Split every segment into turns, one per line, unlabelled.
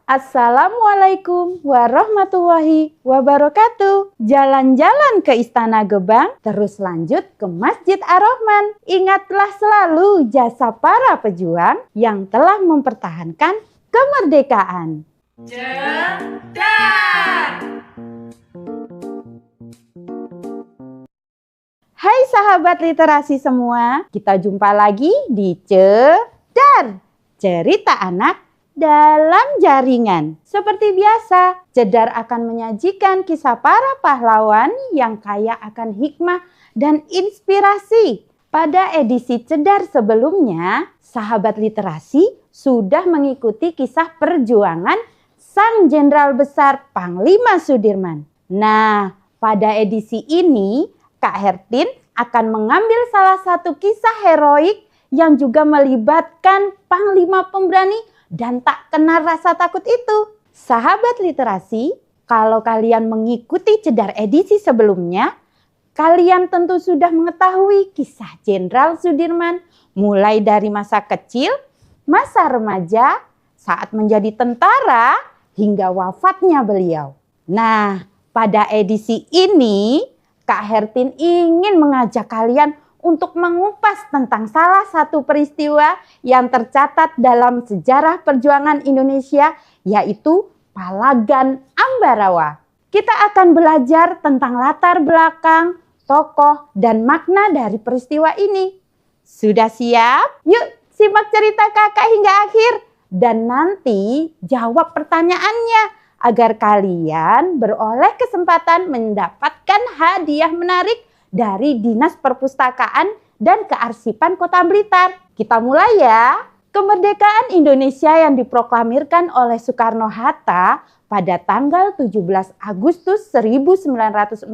Assalamualaikum warahmatullahi wabarakatuh. Jalan-jalan ke Istana Gebang, terus lanjut ke Masjid Ar-Rahman. Ingatlah selalu jasa para pejuang yang telah mempertahankan kemerdekaan.
Cedar.
Hai sahabat literasi semua, kita jumpa lagi di Cedar, cerita anak dalam jaringan. Seperti biasa, Cedar akan menyajikan kisah para pahlawan yang kaya akan hikmah dan inspirasi. Pada edisi Cedar sebelumnya, sahabat literasi sudah mengikuti kisah perjuangan Sang Jenderal Besar Panglima Sudirman. Nah, pada edisi ini, Kak Hertin akan mengambil salah satu kisah heroik yang juga melibatkan Panglima pemberani dan tak kenal rasa takut itu. Sahabat literasi, kalau kalian mengikuti Cedar edisi sebelumnya, kalian tentu sudah mengetahui kisah Jenderal Sudirman mulai dari masa kecil, masa remaja, saat menjadi tentara, hingga wafatnya beliau. Nah, pada edisi ini, Kak Hertin ingin mengajak kalian untuk mengupas tentang salah satu peristiwa yang tercatat dalam sejarah perjuangan Indonesia, yaitu Palagan Ambarawa. Kita akan belajar tentang latar belakang, tokoh, dan makna dari peristiwa ini. Sudah siap? Yuk simak cerita kakak hingga akhir. Dan nanti jawab pertanyaannya agar kalian beroleh kesempatan mendapatkan hadiah menarik dari Dinas Perpustakaan dan Kearsipan Kota Blitar. Kita mulai ya. Kemerdekaan Indonesia yang diproklamirkan oleh Soekarno-Hatta pada tanggal 17 Agustus 1945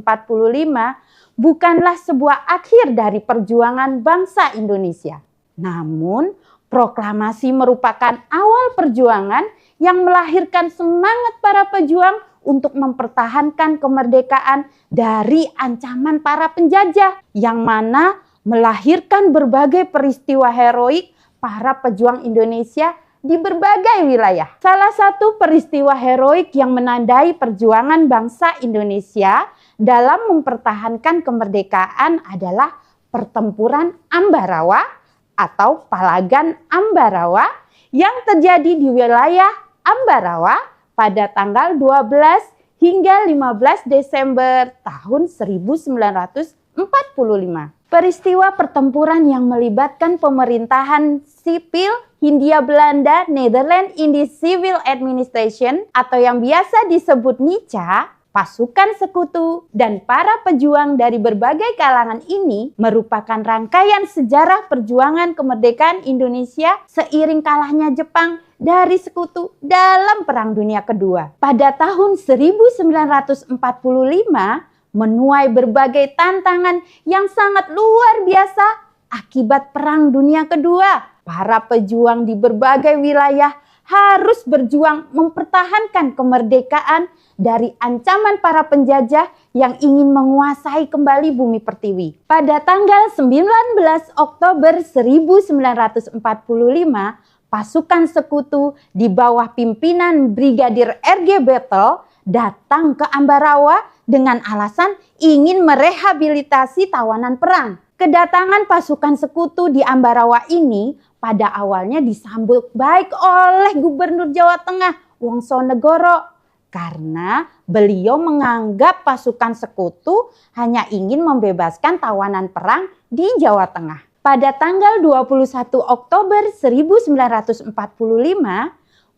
bukanlah sebuah akhir dari perjuangan bangsa Indonesia. Namun, proklamasi merupakan awal perjuangan yang melahirkan semangat para pejuang untuk mempertahankan kemerdekaan dari ancaman para penjajah, yang mana melahirkan berbagai peristiwa heroik para pejuang Indonesia di berbagai wilayah. Salah satu peristiwa heroik yang menandai perjuangan bangsa Indonesia dalam mempertahankan kemerdekaan adalah Pertempuran Ambarawa atau Palagan Ambarawa yang terjadi di wilayah Ambarawa pada tanggal 12 hingga 15 Desember tahun 1945. Peristiwa pertempuran yang melibatkan pemerintahan sipil Hindia Belanda Netherlands Indies Civil Administration atau yang biasa disebut NICA, pasukan sekutu, dan para pejuang dari berbagai kalangan ini merupakan rangkaian sejarah perjuangan kemerdekaan Indonesia seiring kalahnya Jepang dari sekutu dalam Perang Dunia Kedua. Pada tahun 1945, menuai berbagai tantangan yang sangat luar biasa akibat Perang Dunia Kedua. Para pejuang di berbagai wilayah harus berjuang mempertahankan kemerdekaan dari ancaman para penjajah yang ingin menguasai kembali bumi pertiwi. Pada tanggal 19 Oktober 1945, pasukan sekutu di bawah pimpinan Brigadir R.G. Battle datang ke Ambarawa dengan alasan ingin merehabilitasi tawanan perang. Kedatangan pasukan sekutu di Ambarawa ini pada awalnya disambut baik oleh Gubernur Jawa Tengah, Wongsonegoro, karena beliau menganggap pasukan sekutu hanya ingin membebaskan tawanan perang di Jawa Tengah. Pada tanggal 21 Oktober 1945,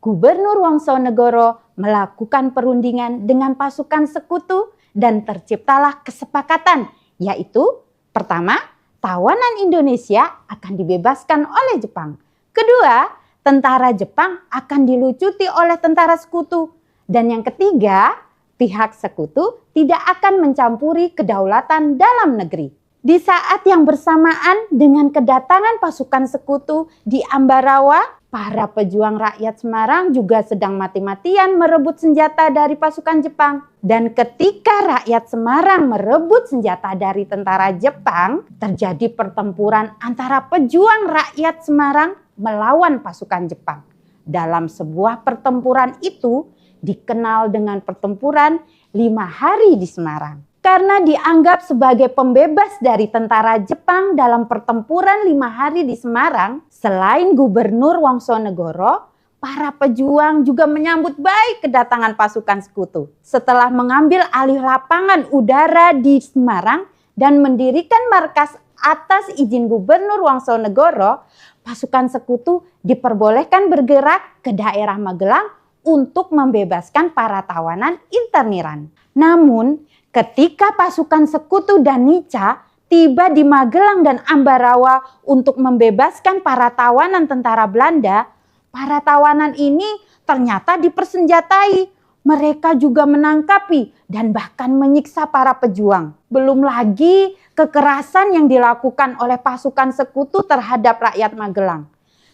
Gubernur Wongsonegoro melakukan perundingan dengan pasukan sekutu dan terciptalah kesepakatan, yaitu pertama, tawanan Indonesia akan dibebaskan oleh Jepang. Kedua, tentara Jepang akan dilucuti oleh tentara sekutu. Dan yang ketiga, pihak sekutu tidak akan mencampuri kedaulatan dalam negeri. Di saat yang bersamaan dengan kedatangan pasukan sekutu di Ambarawa, para pejuang rakyat Semarang juga sedang mati-matian merebut senjata dari pasukan Jepang. Dan ketika rakyat Semarang merebut senjata dari tentara Jepang, terjadi pertempuran antara pejuang rakyat Semarang melawan pasukan Jepang. dalam sebuah pertempuran itu dikenal dengan pertempuran 5 hari di Semarang. Karena dianggap sebagai pembebas dari tentara Jepang dalam pertempuran 5 hari di Semarang, selain Gubernur Wongsonegoro, para pejuang juga menyambut baik kedatangan pasukan sekutu. Setelah mengambil alih lapangan udara di Semarang dan mendirikan markas atas izin Gubernur Wongsonegoro, pasukan sekutu diperbolehkan bergerak ke daerah Magelang untuk membebaskan para tawanan interniran. Namun, ketika pasukan sekutu dan Nica tiba di Magelang dan Ambarawa untuk membebaskan para tawanan tentara Belanda, para tawanan ini ternyata dipersenjatai. Mereka juga menangkapi dan bahkan menyiksa para pejuang. Belum lagi kekerasan yang dilakukan oleh pasukan sekutu terhadap rakyat Magelang.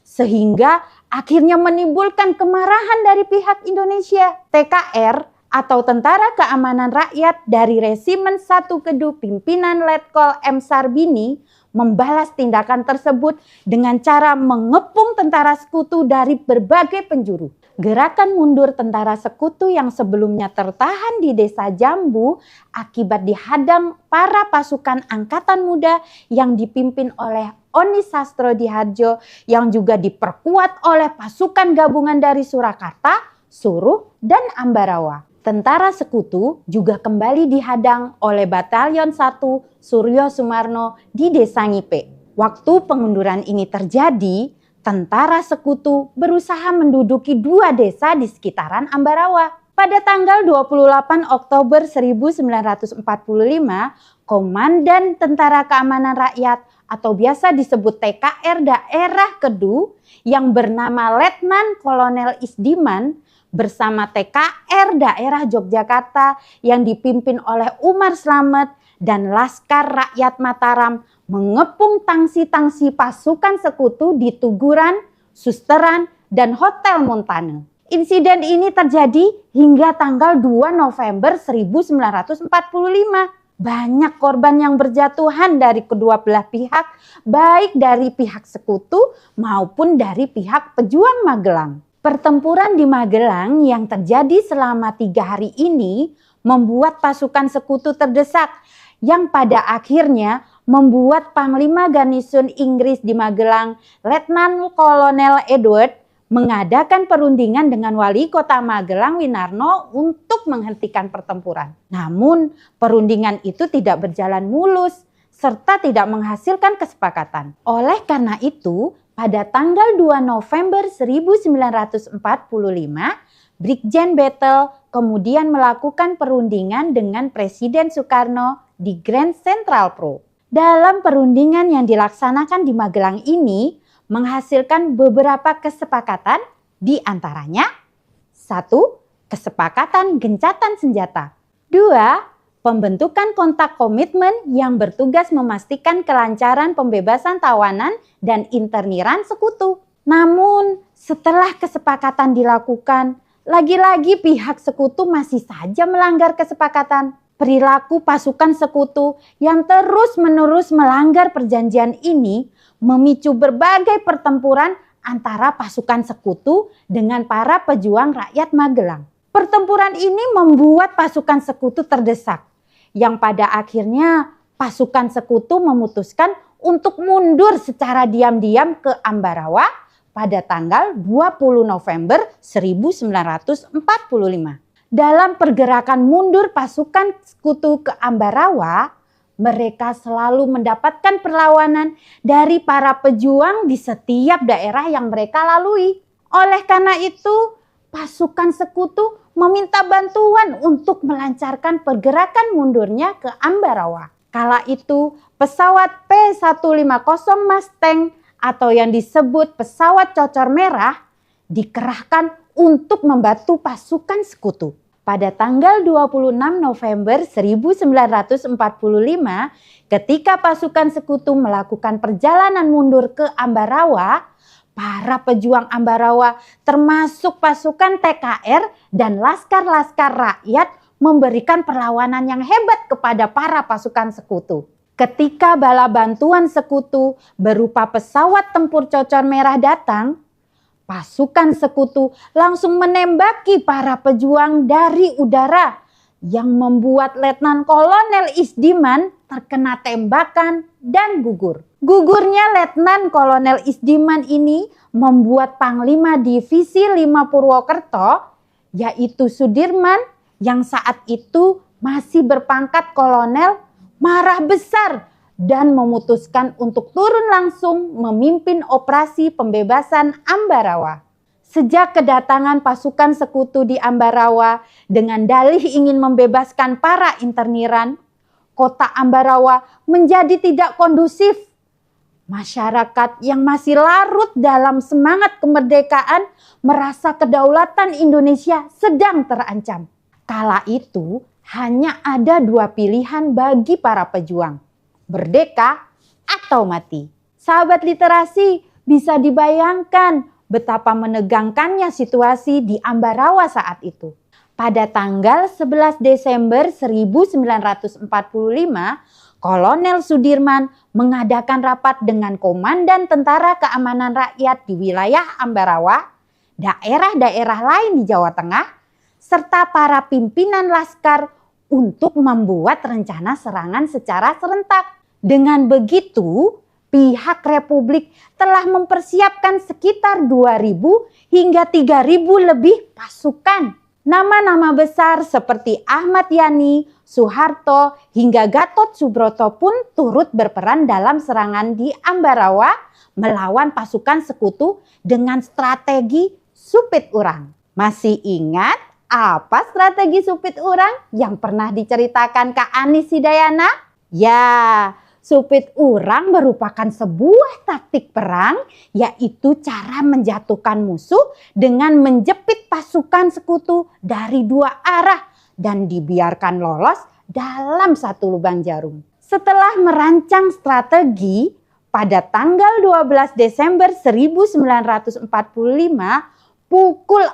Sehingga akhirnya menimbulkan kemarahan dari pihak Indonesia. TKR atau Tentara Keamanan Rakyat dari Resimen 1 Kedu pimpinan Letkol M. Sarbini membalas tindakan tersebut dengan cara mengepung tentara sekutu dari berbagai penjuru. Gerakan mundur tentara sekutu yang sebelumnya tertahan di Desa Jambu akibat dihadang para pasukan angkatan muda yang dipimpin oleh Oni Sastrodihardjo yang juga diperkuat oleh pasukan gabungan dari Surakarta, Suruh, dan Ambarawa. Tentara sekutu juga kembali dihadang oleh Batalion 1 Suryo Sumarno di Desa Ngipe. Waktu pengunduran ini terjadi, tentara sekutu berusaha menduduki 2 desa di sekitaran Ambarawa. Pada tanggal 28 Oktober 1945, Komandan Tentara Keamanan Rakyat atau biasa disebut TKR Daerah Kedu yang bernama Letnan Kolonel Isdiman bersama TKR Daerah Yogyakarta yang dipimpin oleh Umar Slamet dan Laskar Rakyat Mataram mengepung tangsi-tangsi pasukan sekutu di Tuguran, Susteran, dan Hotel Montane. Insiden ini terjadi hingga tanggal 2 November 1945. Banyak korban yang berjatuhan dari kedua belah pihak, baik dari pihak sekutu maupun dari pihak pejuang Magelang. Pertempuran di Magelang yang terjadi selama 3 hari ini membuat pasukan sekutu terdesak, yang pada akhirnya membuat Panglima Garnisun Inggris di Magelang, Letnan Kolonel Edward, mengadakan perundingan dengan Wali Kota Magelang Winarno untuk menghentikan pertempuran. Namun, perundingan itu tidak berjalan mulus serta tidak menghasilkan kesepakatan. Oleh karena itu, pada tanggal 2 November 1945, Brigjen Battle kemudian melakukan perundingan dengan Presiden Soekarno di Grand Central Pro. Dalam perundingan yang dilaksanakan di Magelang ini, menghasilkan beberapa kesepakatan, di antaranya 1. Kesepakatan gencatan senjata. 2. Pembentukan kontak komitmen yang bertugas memastikan kelancaran pembebasan tawanan dan interniran sekutu. Namun, setelah kesepakatan dilakukan, lagi-lagi pihak sekutu masih saja melanggar kesepakatan. Perilaku pasukan sekutu yang terus-menerus melanggar perjanjian ini memicu berbagai pertempuran antara pasukan sekutu dengan para pejuang rakyat Magelang. Pertempuran ini membuat pasukan sekutu terdesak, yang pada akhirnya pasukan sekutu memutuskan untuk mundur secara diam-diam ke Ambarawa pada tanggal 20 November 1945. Dalam pergerakan mundur pasukan sekutu ke Ambarawa, mereka selalu mendapatkan perlawanan dari para pejuang di setiap daerah yang mereka lalui. Oleh karena itu, pasukan sekutu meminta bantuan untuk melancarkan pergerakan mundurnya ke Ambarawa. Kala itu, pesawat P-150 Mustang atau yang disebut pesawat cocor merah dikerahkan untuk membantu pasukan sekutu. Pada tanggal 26 November 1945, ketika pasukan sekutu melakukan perjalanan mundur ke Ambarawa, para pejuang Ambarawa termasuk pasukan TKR dan laskar-laskar rakyat memberikan perlawanan yang hebat kepada para pasukan sekutu. Ketika bala bantuan sekutu berupa pesawat tempur cocor merah datang, Pasukan sekutu langsung menembaki para pejuang dari udara yang membuat Letnan Kolonel Isdiman terkena tembakan dan gugur. Gugurnya Letnan Kolonel Isdiman ini membuat Panglima Divisi 5 Purwokerto, yaitu Sudirman yang saat itu masih berpangkat kolonel, marah besar dan memutuskan untuk turun langsung memimpin operasi pembebasan Ambarawa. Sejak kedatangan pasukan sekutu di Ambarawa dengan dalih ingin membebaskan para interniran, kota Ambarawa menjadi tidak kondusif. Masyarakat yang masih larut dalam semangat kemerdekaan merasa kedaulatan Indonesia sedang terancam. Kala itu hanya ada dua pilihan bagi para pejuang, merdeka atau mati. Sahabat literasi, bisa dibayangkan betapa menegangkannya situasi di Ambarawa saat itu. Pada tanggal 11 Desember 1945, Kolonel Sudirman mengadakan rapat dengan Komandan Tentara Keamanan Rakyat di wilayah Ambarawa, daerah-daerah lain di Jawa Tengah, serta para pimpinan laskar untuk membuat rencana serangan secara serentak. Dengan begitu, pihak Republik telah mempersiapkan sekitar 2.000 hingga 3.000 lebih pasukan. Nama-nama besar seperti Ahmad Yani, Soeharto, hingga Gatot Subroto pun turut berperan dalam serangan di Ambarawa melawan pasukan sekutu dengan strategi supit urang. Masih ingat apa strategi supit urang yang pernah diceritakan Kak Anis Hidayana? Ya, supit urang merupakan sebuah taktik perang, yaitu cara menjatuhkan musuh dengan menjepit pasukan sekutu dari dua arah dan dibiarkan lolos dalam satu lubang jarum. Setelah merancang strategi, pada tanggal 12 Desember 1945, pukul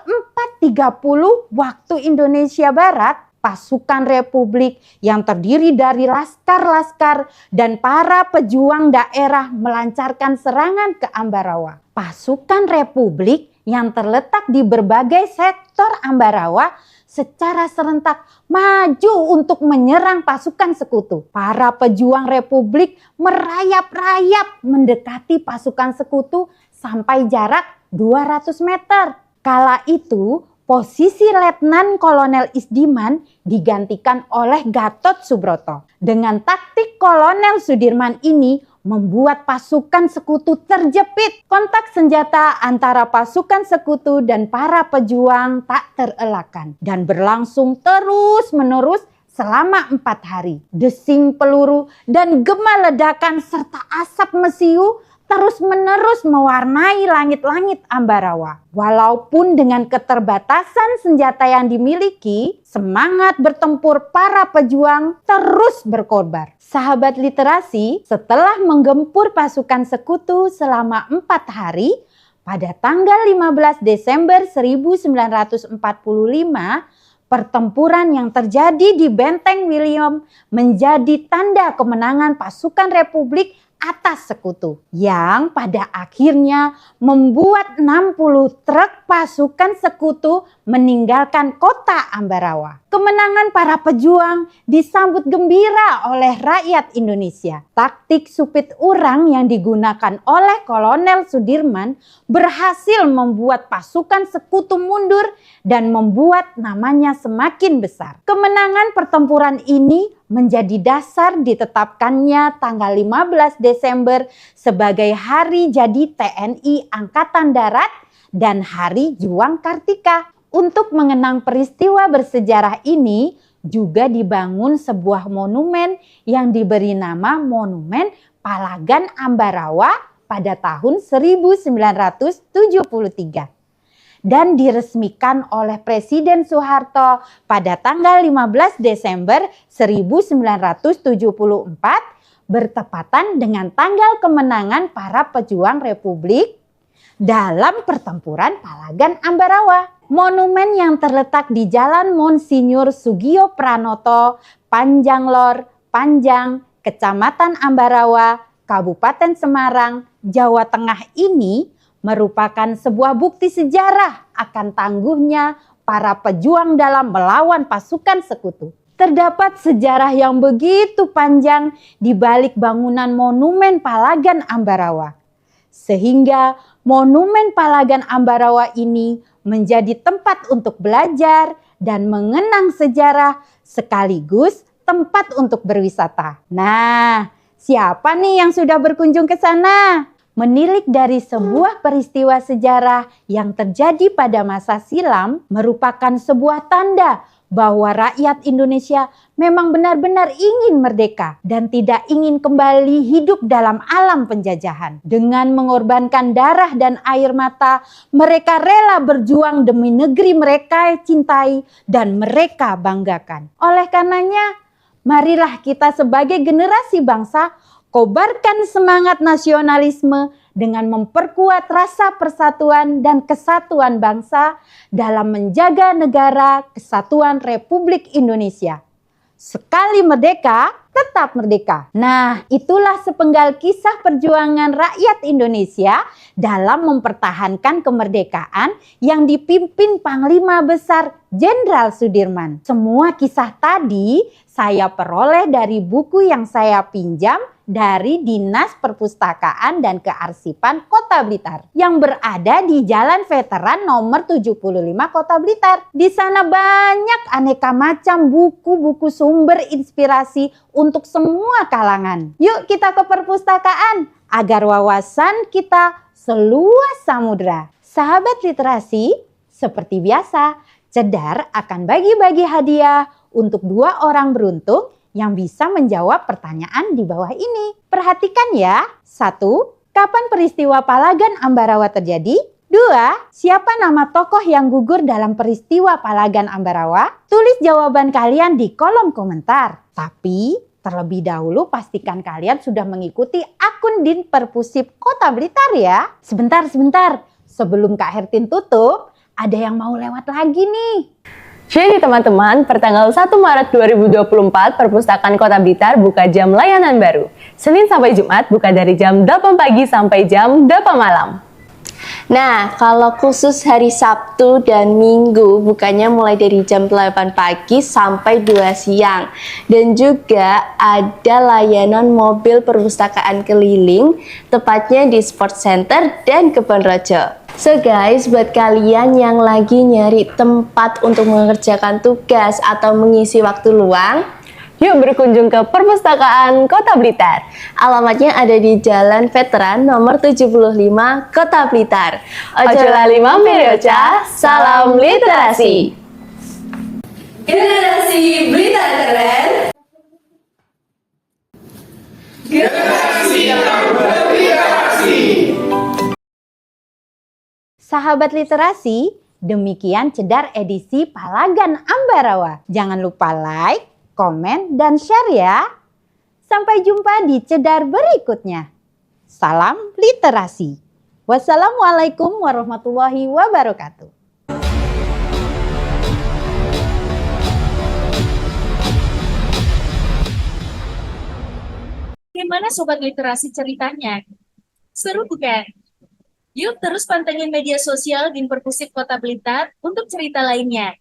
4.30 waktu Indonesia Barat, pasukan Republik yang terdiri dari laskar-laskar dan para pejuang daerah melancarkan serangan ke Ambarawa. Pasukan Republik yang terletak di berbagai sektor Ambarawa secara serentak maju untuk menyerang pasukan sekutu. Para pejuang Republik merayap-rayap mendekati pasukan sekutu sampai jarak 200 meter. Kala itu, posisi Letnan Kolonel Isdiman digantikan oleh Gatot Subroto. Dengan taktik Kolonel Sudirman ini membuat pasukan sekutu terjepit. Kontak senjata antara pasukan sekutu dan para pejuang tak terelakkan dan berlangsung terus-menerus selama 4 hari. Desing peluru dan gema ledakan serta asap mesiu terus-menerus mewarnai langit-langit Ambarawa. Walaupun dengan keterbatasan senjata yang dimiliki, semangat bertempur para pejuang terus berkobar. Sahabat literasi, setelah menggempur pasukan sekutu selama 4 hari, pada tanggal 15 Desember 1945, pertempuran yang terjadi di Benteng William menjadi tanda kemenangan pasukan Republik atas sekutu, yang pada akhirnya membuat 60 truk pasukan sekutu meninggalkan kota Ambarawa. Kemenangan para pejuang disambut gembira oleh rakyat Indonesia. Taktik supit urang yang digunakan oleh Kolonel Sudirman berhasil membuat pasukan sekutu mundur dan membuat namanya semakin besar. Kemenangan pertempuran ini menjadi dasar ditetapkannya tanggal 15 Desember sebagai hari jadi TNI Angkatan Darat dan Hari Juang Kartika. Untuk mengenang peristiwa bersejarah ini juga dibangun sebuah monumen yang diberi nama Monumen Palagan Ambarawa pada tahun 1973. Dan diresmikan oleh Presiden Soeharto pada tanggal 15 Desember 1974 bertepatan dengan tanggal kemenangan para pejuang Republik dalam pertempuran Palagan Ambarawa. Monumen yang terletak di Jalan Monsinyur Sugio Pranoto, Panjanglor, Panjang, Kecamatan Ambarawa, Kabupaten Semarang, Jawa Tengah ini merupakan sebuah bukti sejarah akan tangguhnya para pejuang dalam melawan pasukan sekutu. Terdapat sejarah yang begitu panjang di balik bangunan Monumen Palagan Ambarawa. Sehingga Monumen Palagan Ambarawa ini menjadi tempat untuk belajar dan mengenang sejarah sekaligus tempat untuk berwisata. Nah, siapa nih yang sudah berkunjung ke sana? Menilik dari sebuah peristiwa sejarah yang terjadi pada masa silam merupakan sebuah tanda bahwa rakyat Indonesia memang benar-benar ingin merdeka dan tidak ingin kembali hidup dalam alam penjajahan. Dengan mengorbankan darah dan air mata, mereka rela berjuang demi negeri mereka cintai dan mereka banggakan. Oleh karenanya, marilah kita sebagai generasi bangsa kobarkan semangat nasionalisme dengan memperkuat rasa persatuan dan kesatuan bangsa dalam menjaga negara kesatuan Republik Indonesia. Sekali merdeka, tetap merdeka. Nah, itulah sepenggal kisah perjuangan rakyat Indonesia dalam mempertahankan kemerdekaan yang dipimpin Panglima Besar Jenderal Sudirman. Semua kisah tadi saya peroleh dari buku yang saya pinjam dari Dinas Perpustakaan dan Kearsipan Kota Blitar yang berada di Jalan Veteran nomor 75 Kota Blitar. Di sana banyak aneka macam buku-buku sumber inspirasi untuk semua kalangan. Yuk kita ke perpustakaan agar wawasan kita seluas samudra. Sahabat literasi, seperti biasa, Cedar akan bagi-bagi hadiah untuk 2 orang beruntung yang bisa menjawab pertanyaan di bawah ini. Perhatikan ya. 1. Kapan peristiwa Palagan Ambarawa terjadi? 2. Siapa nama tokoh yang gugur dalam peristiwa Palagan Ambarawa? Tulis jawaban kalian di kolom komentar. Tapi terlebih dahulu pastikan kalian sudah mengikuti akun Din Perpusip Kota Blitar ya. Sebentar. Sebelum Kak Hertin tutup, ada yang mau lewat lagi nih.
Jadi teman-teman, pertanggal 1 Maret 2024, Perpustakaan Kota Blitar buka jam layanan baru. Senin sampai Jumat buka dari jam 8 pagi sampai jam 8 malam.
Nah, kalau khusus hari Sabtu dan Minggu bukanya mulai dari jam 8 pagi sampai 2 siang. Dan juga ada layanan mobil perpustakaan keliling, tepatnya di Sport Center dan Kebonrojo. So guys, buat kalian yang lagi nyari tempat untuk mengerjakan tugas atau mengisi waktu luang,
Yuk berkunjung ke Perpustakaan Kota Blitar.
alamatnya ada di Jalan Veteran nomor 75 Kota Blitar.
Ojo lali mampir Ocha, salam literasi.
Generasi Blitar keren.
Generasi yang berliterasi.
Sahabat literasi, demikian Cedar edisi Palagan Ambarawa. Jangan lupa like, komen, dan share ya. Sampai jumpa di Cedar berikutnya. Salam literasi. Wassalamualaikum warahmatullahi wabarakatuh.
Gimana Sobat Literasi ceritanya? Seru bukan? Yuk terus pantengin media sosial Din Perpusip Kota Blitar untuk cerita lainnya.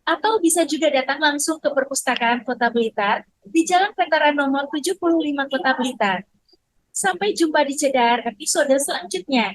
Atau bisa juga datang langsung ke Perpustakaan Kota Blitar di Jalan Veteran nomor 75 Kota Blitar. Sampai jumpa di Cedar episode selanjutnya.